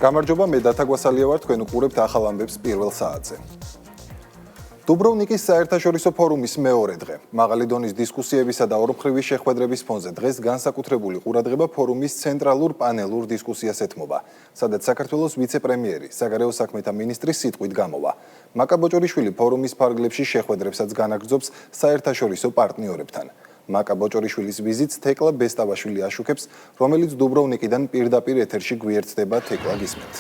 გამარჯობა, მე დათა გვასალია ვარ, თქვენ უყურებთ ახალ ამბებს პირველ საათზე. დუბროვნიკის საერთაშორისო ფორუმის მეორე დღე. მაღალი დონის დისკუსიებისა და ორმხრივი შეხვედრების ფონზე დღეს განსაკუთრებული ყურადღება ფორუმის ცენტრალურ პანელურ დისკუსიას ეთმობა, სადაც საქართველოს ვიცე-პრემიერი, საგარეო საქმეთა მინისტრი სიტყვით გამოვა. მაკა ბოჭორიშვილი ფორუმის ფარგლებში შეხვედრებსაც განაგრძობს საერთაშორისო პარტნიორებთან. მაკა ბოჭორიშვილის ვიზიტს თეკლა ბესტავაშვილი აშუქებს, რომელიც დუბროვნიკიდან პირდაპირ ეთერში გვიერთდება. თეკლა, გისმენთ.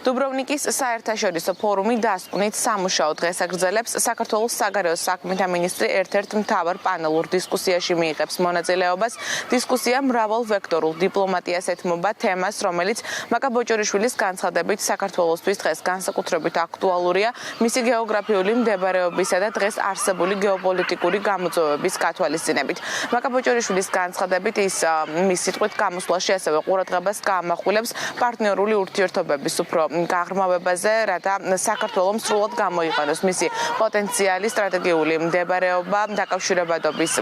დუბროვნიკის საერთაშორისო ფორუმი დასკვნით სამუშაო დღეს აგრძელებს. საქართველოს საგარეო საქმეთა მინისტრი ერთ-ერთ მთავარ პანელურ დისკუსიაში მიიღებს მონაწილეობას. დისკუსია მრავალ ვექტორულ დიპლომატიას ეთმობა თემას, რომელიც მაკა ბოჭორიშვილის განცხადებით საქართველოსთვის დღეს განსაკუთრებით აქტუალურია მისი გეოგრაფიული მდებარეობისა და დღეს არსებული გეოპოლიტიკური გამოწვევების გათვალისწინებით. მაკა ბოჭორიშვილის განცხადებით ის მის სიტყვით გამოსვლაში ასევე ყურადღებას გაამახვილებს პარტნიორული ურთიერთობების უფრო გაღრმავებაზე, რათა საქართველოს სრულად გამოიყენოს მისი პოტენციალი, სტრატეგიული მდებარეობა, დაკავშირებადობის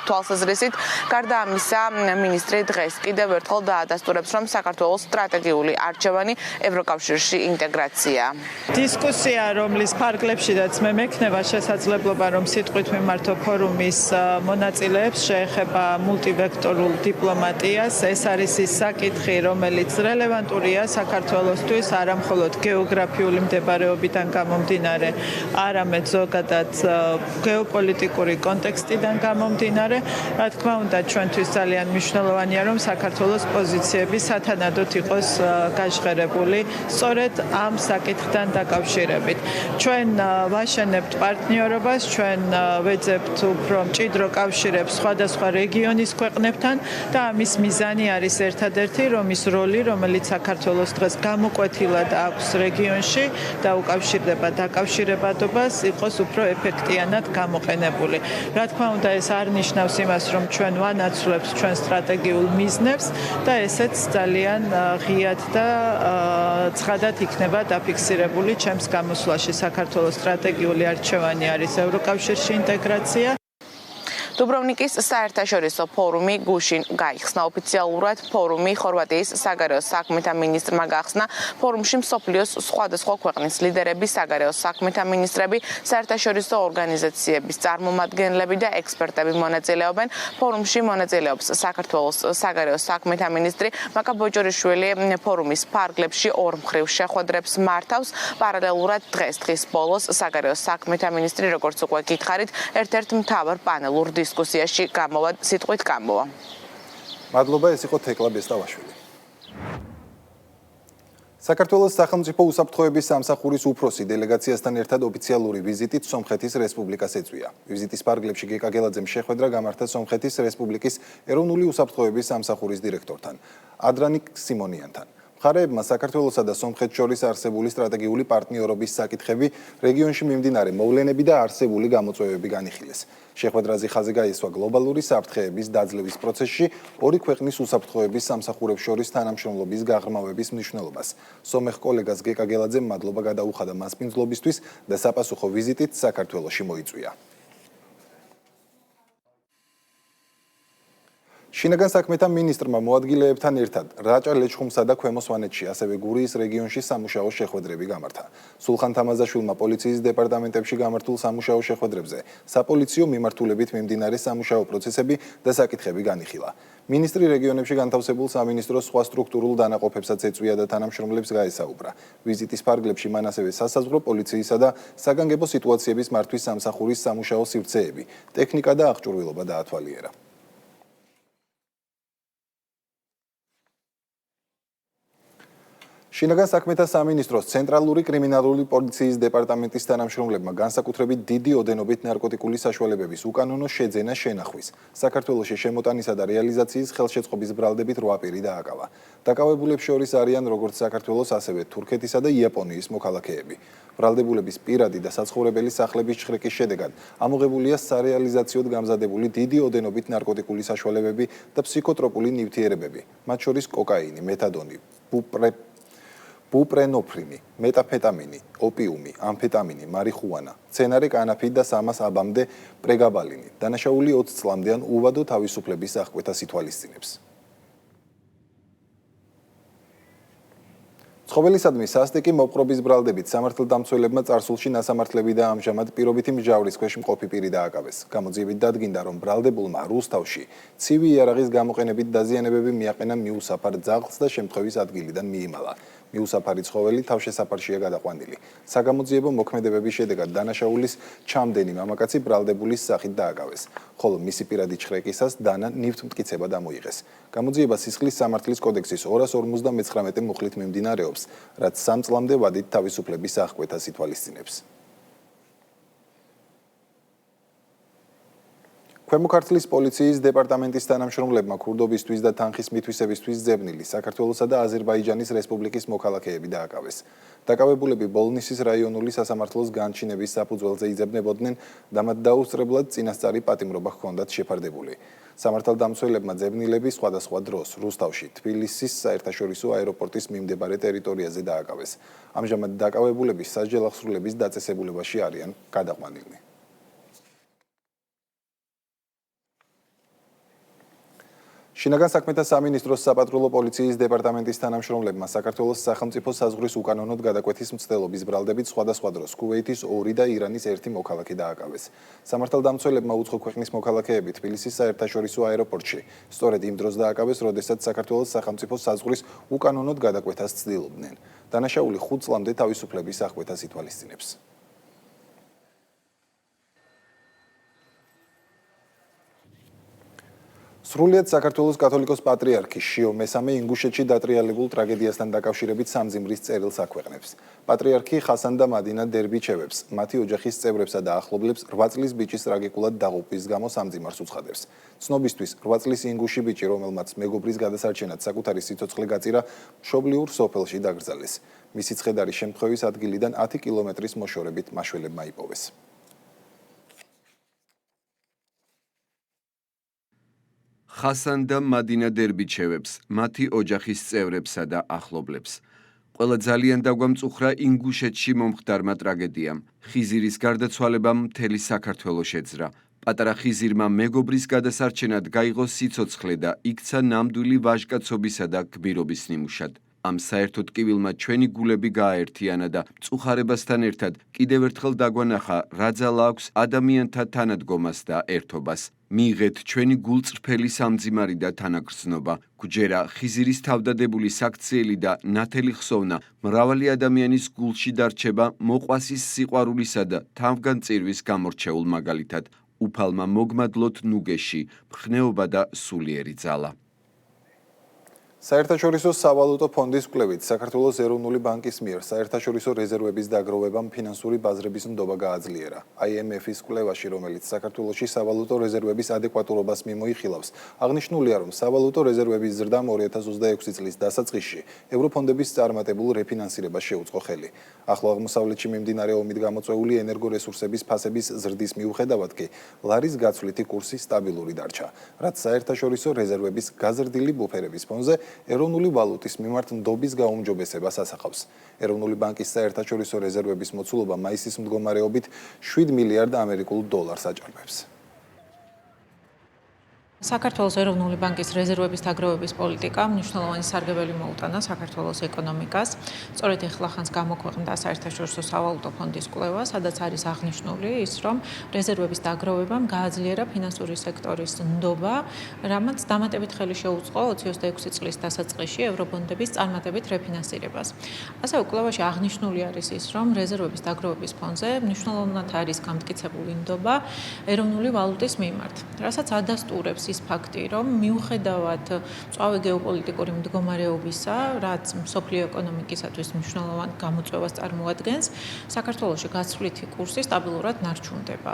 თვალსაზრისით. გარდა ამისა, მინისტრი დღეს კიდევ ერთხელ დაადასტურებს, რომ საქართველოს სტრატეგიული არჩევანი ევროკავშირში ინტეგრაცია. დისკუსია, რომლის ფარგლებშიდაც მე მექნება შესაძლებლობა, რომ სიტყვით მიმართო ფორუმის მონაწილეებს, შეეხება მულტივექტორულ დიპლომატიას. ეს არის ის საკითხი, რომელიც რელევანტურია საქართველოსთვის, არა მხოლოდ გეოგრაფიული მდებარეობიდან გამომდინარე, არამედ ზოგადად გეოპოლიტიკური კონტექსტიდან გამომდინარე. რა თქმა უნდა, ჩვენთვის ძალიან მნიშვნელოვანია, რომ საქართველოს პოზიციები სათანადოდ იყოს გაჟღერებული სწორედ ამ საკითხთან დაკავშირებით. ჩვენ ვაშენებთ პარტნიორობას, ჩვენ ვეძებთ უფრო მჭიდრო კავშირებს სხვადასხვა რეგიონის ქვეყნებთან და ამის მიზანი არის ერთადერთი, რომ ის როლი, რომელიც საქართველოს დღეს გამოკვეთილად აქვს რეგიონში და უკავშირდება დაკავშირებადობას, იყოს უფრო ეფექტიანად გამოყენებული. რა თქმა უნდა, ეს არ ნიშნავს იმას, რომ ჩვენ ვანაცვლებთ ჩვენ სტრატეგიულ მიზნებს და ესეც ძალიან ღიად და ცხადად იქნება დაფიქსირებული ჩემს გამოსვლაში. საქართველოს სტრატეგიული არჩევანი არის ევროკავშირში ინტეგრაცია. დუბროვნიკის საერთაშორისო ფორუმი გუშინ გაიხსნა. ოფიციალურად ფორუმი ხორვატიის საგარეო საქმეთა მინისტრმა გახსნა. ფორუმში მსოფლიოს სხვადასხვა ქვეყნის ლიდერები, საგარეო საქმეთა მინისტრები, საერთაშორისო ორგანიზაციების წარმომადგენლები და ექსპერტები მონაწილეობენ. ფორუმში მონაწილეობს საქართველოს საგარეო საქმეთა მინისტრი მაკა ბოჭორიშვილი. ფორუმის ფარგლებში ორმხრივ შეხვედრებს მართავს. პარალელურად დღის ბოლოს საგარეო საქმეთა მინისტრი, როგორც უკვე გითხარით, ერთ-ერთ მთავარ პანელურ დისკუსიაში სიტყვით გამოვა. მადლობა, ეს იყო თეკლა ბესტავაშვილი. საქართველოს სახელმწიფო უსაფრთხოების სამსახურის უფროსი დელეგაციასთან ერთად ოფიციალური ვიზიტით სომხეთის რესპუბლიკას ეწვია. ვიზიტის ფარგლებში გეკა გელაძემ შეხვედრა გამართა სომხეთის რესპუბლიკის ეროვნული უსაფრთხოების სამსახურის დირექტორთან, ადრანიკ სიმონიანთან. მხარეებმა საქართველოსა და სომხეთს შორის არსებული სტრატეგიული პარტნიორობის საკითხები, რეგიონში მიმდინარე მოვლენები და არსებული გამოწვევები განიხილეს. შეხვედრაზე ხაზი გაისვა გლობალური საფრთხეების დაძლევის პროცესში ორი ქვეყნის უსაფრთხოების სამსახურებს შორის თანამშრომლობის გაღრმავების მნიშვნელობას. სომეხ კოლეგას გეკა გელაძემ მადლობა გადაუხადა მასპინძლობისთვის და საპასუხო ვიზიტით საქართველოში მოიწვია. შინაგან საქმეთა მინისტრმა მოადგილეებთან ერთად რაჭა ლეჩხუმსა და ქვემო სვანეთში, ასევე გურიის რეგიონში სამუშაო შეხვედრები გამართა. სულხან თამაზაშვილმა პოლიციის დეპარტამენტებში გამართულ სამუშაო შეხვედრებზე საპოლიციო მიმართულებით მიმდინარე სამუშაო პროცესები და საკითხები განიხილა. მინისტრი რეგიონებში განთავსებულ სამინისტროს სხვა სტრუქტურულ დანაყოფებსაც ეწვია და თანამშრომლებს გაესაუბრა. ვიზიტის ფარგლებში მან ასევე სასაზღვრო პოლიციისა და საგანგებო სიტუაციების მართვის სამსახურის სამუშაო სივრცეები, ტექნიკა და აღჭურვილობა დაათვალიერა. შინაგან საქმეთა სამინისტროს ცენტრალური კრიმინალური პოლიციის დეპარტამენტის თანამშრომლებმა განსაკუთრებით დიდი ოდენობით ნარკოტიკული საშუალებების უკანონო შეძენა შენახვის. საქართველოში შემოტანისა და რეალიზაციის ხელშეწყობის ბრალდებით 8 პირი დააკავა. დაკავებულებს შორის არიან როგორც საქართველოს, ასევე თურქეთისა და იაპონიის მოქალაქეები. ბრალდებულების პირადი და საცხოვრებელი სახლების ჩხრეკის შედეგად ამოღებულია სარეალიზაციოდ გამზადებული დიდი ოდენობით ნარკოტიკული საშუალებები და ფსიქოტროპული ნივთიერებები, მათ შორის კოკაინი, მეთადონი, ბუპრენოფრინი, მეტაფეტამინი, ოპიუმი, ამფეტამინი, მარიხუანა, მცენარე კანაფი და 300 აბამდე პრეგაბალინი. დანაშაული 20 წლამდე ან უვადო თავისუფლების აღკვეთას ითვალისწინებს. ცხოველისადმი სასტიკი მოპყრობის ბრალდებით სამართალდამცველებმა წარსულში ნასამართლები და ამჟამად პირობითი მსჯავრის ქვეშ მყოფი პირი დააკავეს. გამოძიებით დადგინდა, რომ ბრალდებულმა რუსთავში ცივი იარაღის გამოყენებით დაზიანებები მიაყენა მიუსაფარ ძაღლს და შემთხვევის ადგილიდან მიიმალა. მიუსაფარი ცხოველი თავშესაფარშია გადაყვანილი. საგამოძიებო მოქმედებების შედეგად დანაშაულის ჩამდენი მამაკაცი ბრალდებულის სახით დააკავეს, ხოლო მისი პირადი ჩხრეკისას დანა ნივთმტკიცება დამოიღეს. გამოძიება სისხლის სამართლის კოდექსის 259 მუხლით მიმდინარეობს, რაც 3 წლამდე ვადით თავისუფლების აღკვეთას ითვალისწინებს. ქვემო ქართლის პოლიციის დეპარტამენტის თანამშრომლებმა ქურდობისთვის და თანხის მითვისებისთვის ძებნილი საქართველოსა და აზერბაიჯანის რესპუბლიკის მოქალაქეები დააკავეს. დაკავებულები ბოლნისის რაიონული სასამართლოს განჩინების საფუძველზე იძებნებოდნენ და მათ დაუსწრებლად წინასწარი პატიმრობა ჰქონდათ შეფარდებული. სამართალდამცველებმა ძებნილები სხვადასხვა დროს რუსთავში, თბილისის საერთაშორისო აეროპორტის მიმდებარე ტერიტორიაზე დააკავეს. ამჟამად დაკავებულები სასჯელ აღსრულების დაწესებულებაში არიან გადაყვანილნი. შინაგან საქმეთა სამინისტროს საპატრულო პოლიციის დეპარტამენტის თანამშრომლებმა საქართველოს სახელმწიფო საზღვრის უკანონოდ გადაკვეთის მცდელობის ბრალდებით სხვადასხვა დროს ქუვეითის 2 და ირანის 1 მოქალაქე დააკავეს. სამართალდამცველებმა უცხო ქვეყნის მოქალაქეები თბილისის საერთაშორისო აეროპორტში სწორედ იმ დროს დააკავეს, როდესაც საქართველოს სახელმწიფო საზღვრის უკანონოდ გადაკვეთას ცდილობდნენ. დანაშაული 5 წლამდე თავისუფლების აღკვეთას ითვალისწინებს. სრულიად საქართველოს კათოლიკოს პატრიარქი შიო მესამე ინგუშეთში დატრიალებულ ტრაგედიასთან დაკავშირებით სამძიმრის წერილს აქვეყნებს. პატრიარქი ხასან და მადინა დერბიჩევებს, მათი ოჯახის წევრებსა და ახლობლებს 8 წლის ბიჭის ტრაგიკულად დაღუპვის გამო სამძიმარს უცხადებს. ცნობისთვის 8 წლის ინგუში ბიჭი, რომელმაც მეგობრის გადასარჩენად საკუთარი სიცოცხლე გაწირა, მშობლიურ სოფელში დაკრძალეს. მისი ცხედარი შემთხვევის ადგილიდან 10 კილომეტრის მოშორებით მაშველებმა იპოვეს. ხასან და მადინა დერბიჩევებს, მათი ოჯახის წევრებსა და ახლობლებს. ყველა ძალიან დაგვამწუხრა ინგუშეთში მომხდარმა ტრაგედიამ. ხიზირის გარდაცვალებამ მთელი საქართველო შეძრა. პატარა ხიზირმა მეგობრის გადასარჩენად გაიღო სიცოცხლე და იქცა ნამდვილი ვაჟკაცობისა და გმირობის ნიმუშად. ამ საერთო ტკივილმა ჩვენი გულები გააერთიანა და მწუხარებასთან ერთად კიდევ ერთხელ დაგვანახა, რა ძალა აქვს ადამიანთა თანადგომას და ერთობას. მიიღეთ ჩვენი გულწრფელი სამძიმარი და თანაგრძნობა. გვჯერა ხიზირის თავდადებული საქციელი და ნათელი ხსოვნა მრავალი ადამიანის გულში დარჩება მოყვასის სიყვარულისა და თავგანწირვის გამორჩეულ მაგალითად. უფალმა მოგმადლოთ ნუგეში, მხნეობა და სულიერი ძალა. საერთაშორისო სავალუტო ფონდის კვლევით საქართველოს ეროვნული ბანკის მიერ საერთაშორისო რეზერვების დაგროვებამ ფინანსური ბაზრების ნდობა გააძლიერა. IMF-ის კვლევაში, რომელიც საქართველოში სავალუტო რეზერვების ადეკვატურობას მიმოიხილავს, აღნიშნულია, რომ სავალუტო რეზერვების ზრდამ 2026 წლის დასაწყისში ევროფონდების წარმატებულ რეფინანსირებას შეუწყო ხელი. ახლო აღმოსავლეთში მიმდინარე ომით გამოწვეული ენერგორესურსების ფასების ზრდის მიუხედავად კი ლარის გაცვლითი კურსი სტაბილური დარჩა, რაც საერთაშორისო რეზერვების გაზრდილი ბუფერების ფონზე ეროვნული ვალუტის მიმართ ნდობის გაუმჯობესებას ასახავს. ეროვნული ბანკის საერთაშორისო რეზერვების მოცულობა მაისის მდგომარეობით 7 მილიარდ ამერიკულ დოლარს აჭარბებს. საქართველოს ეროვნული ბანკის რეზერვების დაგროვების პოლიტიკა მნიშვნელოვანი სარგებელი მოუტანა საქართველოს ეკონომიკას. სწორედ ეხლახანს გამოქვეყნდა საერთაშორისო სავალუტო ფონდის კვლევა, სადაც არის აღნიშნული ის, რომ რეზერვების დაგროვებამ გააძლიერა ფინანსური სექტორის ნდობა, რამაც დამატებით ხელი შეუწყო 2026 წლის დასაწყისში ევრობონდების წარმატებით რეფინანსირებას. ასევე კვლევაში აღნიშნული არის ის, რომ რეზერვების დაგროვების ფონზე მნიშვნელოვნად არის გამტკიცებული ნდობა ეროვნული ვალუტის მიმართ, რასაც ადასტურებს ის ფაქტი, რომ მიუხედავად მწვავე გეოპოლიტიკური მდგომარეობისა, რაც მსოფლიო ეკონომიკისათვის მნიშვნელოვან გამოწვევას წარმოადგენს, საქართველოში გაცვლითი კურსი სტაბილურად ნარჩუნდება.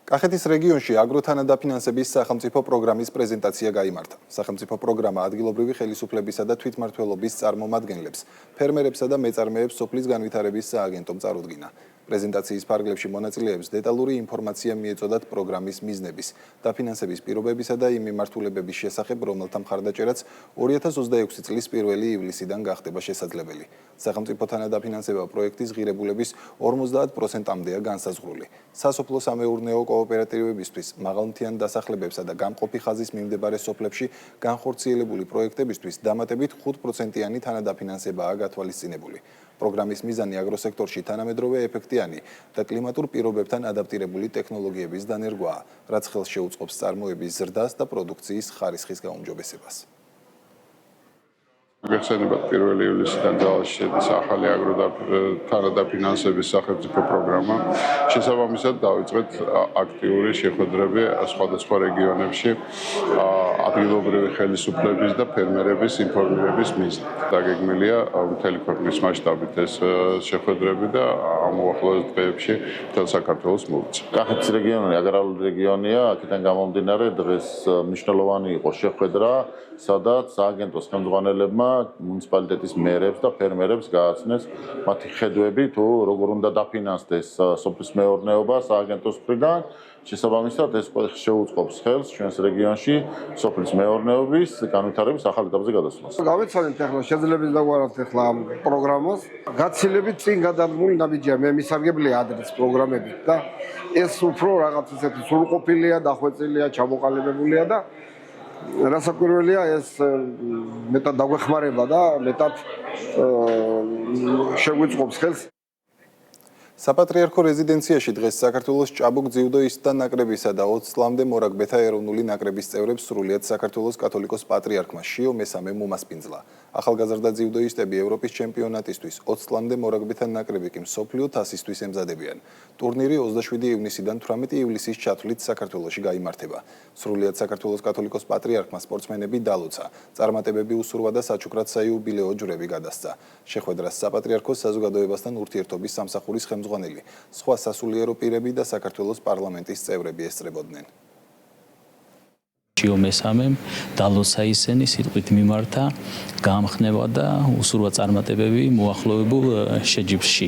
კახეთის რეგიონში აგროთანადაფინანსების სახელმწიფო პროგრამის პრეზენტაცია გაიმართა. სახელმწიფო პროგრამა ადგილობრივი ხელისუფლებისა და თვითმმართველობის წარმომადგენლებს, ფერმერებსა და მეწარმეებს სოფლის განვითარების სააგენტომ წარუდგინა. პრეზენტაციის ფარგლებში მონაწილეებს დეტალური ინფორმაცია მიეწოდათ პროგრამის მიზნების, დაფინანსების პირობებისა და იმ მიმართულებების შესახებ, რომელთა მხარდაჭერაც 2026 წლის 1 ივლისიდან გახდება შესაძლებელი. სახელმწიფო თანადაფინანსება პროექტის ღირებულების 50%-მდეა განსაზღვრული. სასოფლო-სამეურნეო კოოპერატივებისთვის, მაღალმთიან დასახლებებსა და გამყოფი ხაზის მიმდებარე სოფლებში განხორციელებული პროექტებისთვის დამატებით 5%-იანი თანადაფინანსებაა გათვალისწინებული. პროგრამის მიზანი აგროსექტორში თანამედროვე ეფექტიანი და კლიმატურ პირობებთან ადაპტირებული ტექნოლოგიების დანერგვაა, რაც ხელს შეუწყობს წარმოების ზრდას და პროდუქციის ხარისხის გაუმჯობესებას. გეხსენებათ 1 ივლისიდან ძალაში შედის ახალი თანადაფინანსების სახელმწიფო პროგრამა. შესაბამისად დავიწყეთ აქტიური შეხვედრები სხვადასხვა რეგიონებში ადგილობრივი ხელისუფლების და ფერმერების ინფორმირების მიზნით. დაგეგმილია მთელი ქვეყნის მასშტაბით ეს შეხვედრები და ამ უახლოეს დღეებში მთელ საქართველოს მოვიწევთ. კახეთის რეგიონი აგრარული რეგიონია, აქედან გამომდინარე დღეს მნიშვნელოვანი იყო შეხვედრა, სადაც სააგენტოს ხელმძღვანელებმა მუნიციპალიტეტის მერებს და ფერმერებს გააცნეს მათი ხედვები თუ როგორ უნდა დაფინანსდეს სოფლის მეურნეობა სააგენტოს მხრიდან. შესაბამისად ეს შეუწყობს ხელს ჩვენს რეგიონში სოფლის მეურნეობის განვითარების ახალ ეტაპზე გადასვლას. გავიცანეთ ახლა შეძლებს დავაროთ ახლა ამ პროგრამას. გაცილებით წინ გადადგმული ნაბიჯია მე მისარგებლია ადრეს პროგრამებით და ეს უფრო რაღაც ისეთი სრულყოფილია, დახვეწილია, ჩამოყალიბებულია და რასაკვირველია ეს მეტად დაგვეხმარება და მეტად შეგვიწყობს ხელს. საპატრიარქო რეზიდენციაში დღეს საქართველოს ჭაბუკ ძიუდოისტთა ნაკრებისა და 20 წლამდე მორაგბეთა ეროვნული ნაკრების წევრებს სრულიად საქართველოს კათოლიკოს პატრიარქმა შიო მესამე მომასპინძლა. ახალგაზრდა ძიუდოისტები ევროპის ჩემპიონატისთვის 20 წლამდე მორაგბეთა ნაკრები კი მსოფლიო თასისთვის ემზადებიან. ტურნირი 27 ივნისიდან 18 ივლისის ჩათვლით საქართველოში გაიმართება. სრულიად საქართველოს კათოლიკოს პატრიარქმა სპორტსმენები დალოცა. წარმატებები უსურვა და საჩუქრად საიუბილეო ჯვრები გადასცა. შეხვედრას საპატრიარქოს საზოგადოებასთან ურთიერთობის სამსახურის ხელმძღვანელი, სხვა სასულიერო პირები და საქართველოს პარლამენტის წევრები ესწრებოდნენ. შიო მესამემ დალოცა ისენი სიტყვით მიმართა, გაამხნევა და უსურვა წარმატებები მოახლოებულ შეჯიბრში.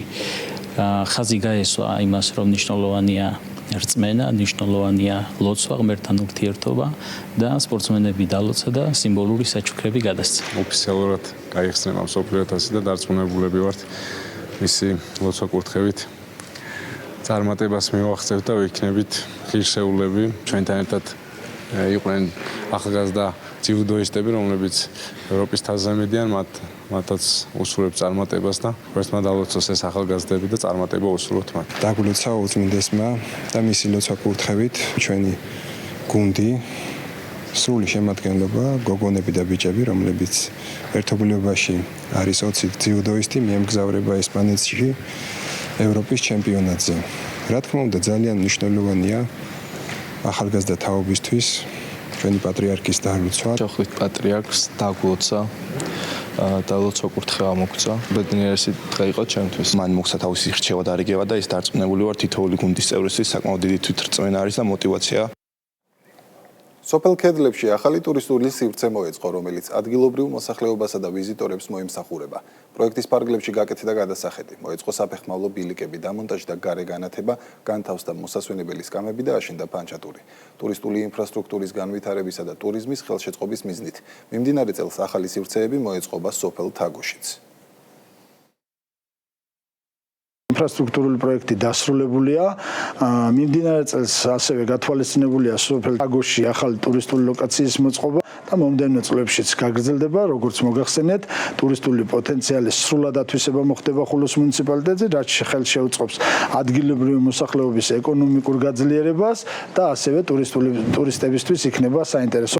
ხაზი გაესვა იმას, რომ მნიშვნელოვანია რწმენა, მნიშვნელოვანია ლოცვა, ღმერთთან ურთიერთობა და სპორტსმენები დალოცა და სიმბოლური საჩუქრები გადასცა. ოფიციალურად გაიხსნება მსოფლიო თასი და დარწმუნებულები ვართ მისი ლოცვა კურთხევით წარმატებას მივახცევთ და ვიქნებით ღირსეულები ჩვენთან ერთად იყვნენ ახალგაზრდა ძიუდოისტები, რომლებიც ევროპის თასზე მიდიან, მათაც უსურვებთ წარმატებას და ერთმა დალოცოს ეს ახალგაზრდები და წარმატება უსურვოთ მათ. დაგულოცა უწმინდესმა და მისი ლოცვა კურთხევით ჩვენი გუნდი სრული შემადგენლობა, გოგონები და ბიჭები, რომლებიც ერთობლიობაში არის 20 ძიუდოისტი, მიემგზავრება ესპანეთში ევროპის ჩემპიონატზე. რა თქმა უნდა, ძალიან მნიშვნელოვანია ახალგაზრდა თაობისთვის ჩვენი პატრიარქის დალოცვა. შევხვდით პატრიარქს, დაგულოცა და ლოცვა კურთხევა მოგცა. ბედნიერესი დღე იყო ჩემთვის. მან მოგცა თავისი რჩევა და რიგება და ის დარწმუნებული ვარ თითოეული გუნდის წევრისთვის საკმაოდ დიდი თვითრწმენა არის და мотивация. სოფელ ქედლებში ახალი ტურისტული სივრცე მოეწყო, რომელიც ადგილობრივ მოსახლეობასა და ვიზიტორებს მოემსახურება. პროექტის ფარგლებში გაკეთდა და გადასახედი. მოეწყო საფეხმავლო ბილიკები, დამონტაჟი და გარე განათება, განთავსდა მოსასვენებელი სკამები და აშენდა ფანჩატური. ტურისტული ინფრასტრუქტურის განვითარებისა და ტურიზმის ხელშეწყობის მიზნით მიმდინარე წელს ახალი სივრცეები მოეწყობა სოფელ თაგოშიც. ინფრასტრუქტურული პროექტი დასრულებულია. მიმდინარე წელს ასევე გათვალისწინებულია სოფელ თაგოში ახალი ტურისტული ლოკაციის მოწყობა და მომდევნო წლებშიც გაგრძელდება, როგორც მოგახსენეთ, ტურისტული პოტენციალის სრულად ათვისება მოხდება ხულოს მუნიციპალიტეტზე, რაც ხელს შეუწყობს ადგილობრივი მოსახლეობის ეკონომიკურ გაძლიერებას და ასევე ტურისტებისთვის იქნება საინტერესო.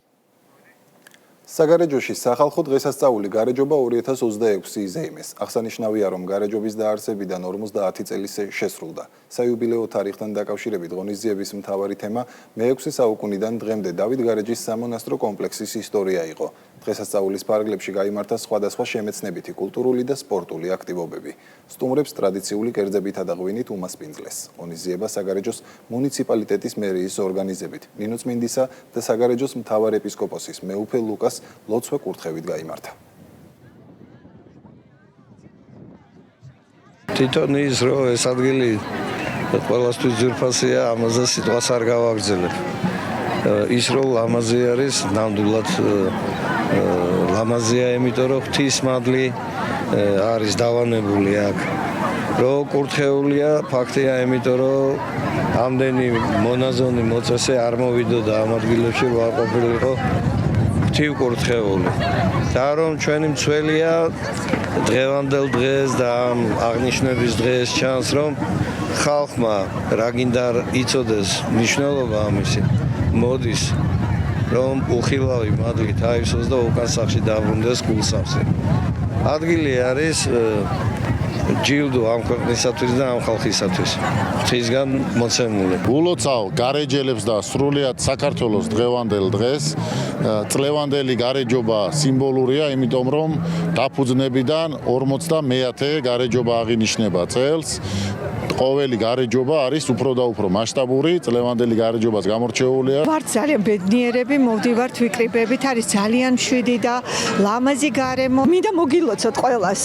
საგარეჯოში სახალხო დღესასწაული გარეჯობა 2026 იზეიმეს. აღსანიშნავია, რომ გარეჯობის დაარსებიდან 50 წელი შესრულდა. საიუბილეო თარიღთან დაკავშირებით ღონისძიების მთავარი თემა მე-6 საუკუნიდან დღემდე დავით გარეჯის სამონასტრო კომპლექსის ისტორია იყო. დღესასწაულის ფარგლებში გაიმართა სხვადასხვა შემეცნებითი, კულტურული და სპორტული აქტივობები. სტუმრებს ტრადიციული კერძებითა და ღვინით უმასპინძლეს. ღონისძიება საგარეჯოს მუნიციპალიტეტის მერიის ორგანიზებით, ნინო წმინდისა და საგარეჯოს მთავარეპისკოპოსის მეუფე ლუკას ლოცვა კურთხევით გაიმართა. თვითონ ის რომ ეს ადგილი ყველასთვის ძვირფასია, ამაზე სიტყვას არ გავაგრძელებ. ის რომ ლამაზი არის, ნამდვილად ლამაზია, იმიტომ რომ ღვთის მადლი არის დავანებული აქ. რო კურთხეულია, ფაქტია, იმიტომ რომ ამდენი მონაზონი მოწესე არ მოვიდოდა ამ ადგილებში, რომ არ ყოფილიყო ღვთივკურთხეული. და რომ ჩვენი მცველია დღევანდელ დღეს და ამ აღნიშნების დღეს ჩანს, რომ ხალხმა რა გინდა იცოდეს მნიშვნელობა ამისი, მოდის რომ უხილავი მადლით აივსოს და უკან სახში დაბრუნდეს გულსავსე. ადგილი არის ჯილდო ამ ქვეყნისათვის და ამ ხალხისათვის. ღვთისგან მოცემული. გულოცავ გარეჯელებს და სრულიად საქართველოს დღევანდელ დღეს წლევანდელი გარეჯობა სიმბოლურია, იმიტომ რომ დაფუძნებიდან 50-მე გარეჯობა აღინიშნება წელს. ყოველი გარეჯობა არის უფრო და უფრო მასშტაბური, წლევანდელი გარეჯობას გამორჩეულია. ვართ ძალიან ბედნიერები, მოვდივართ ვიკრიბებით, არის ძალიან მშვიდი და ლამაზი გარემო. მინდა მოგილოცოთ ყველას,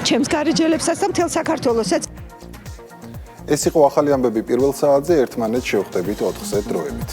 ჩემს გარეჯელებსაც და მთელ საქართველოსაც. ეს იყო ახალი ამბები პირველ საათზე, ერთმანეთს შევხვდებით 4-ზე დროებით.